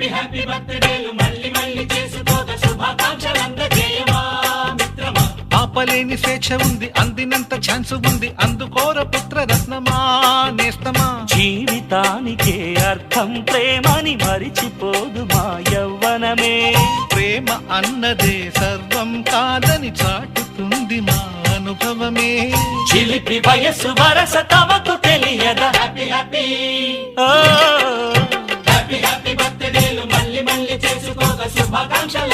Happy happy బర్త్డేలు మళ్ళీ మళ్ళీ చేసుకోక శుభాకాంక్షలందజేయమా మిత్రమా. ఆపలేని స్వేచ్ఛ ఉంది, అందినంత ఛాన్స్ ఉంది, అందుకోర పుత్ర రత్నమా నేస్తమా. జీవితానికే అర్థం ప్రేమని మరిచిపోదు మా యవ్వనమే. ప్రేమ అన్నదే సర్వం కాదని చాటుతుంది మా అనుభవమే. చిలిపి వయస్సు వరస తమకు తెలియదా. హ్యాపీ హ్యాపీ ఓ హ్యాపీ హ్యాపీ బర్త్డేలు మళ్ళీ మళ్ళీ చేసుకోక శుభాకాంక్షలు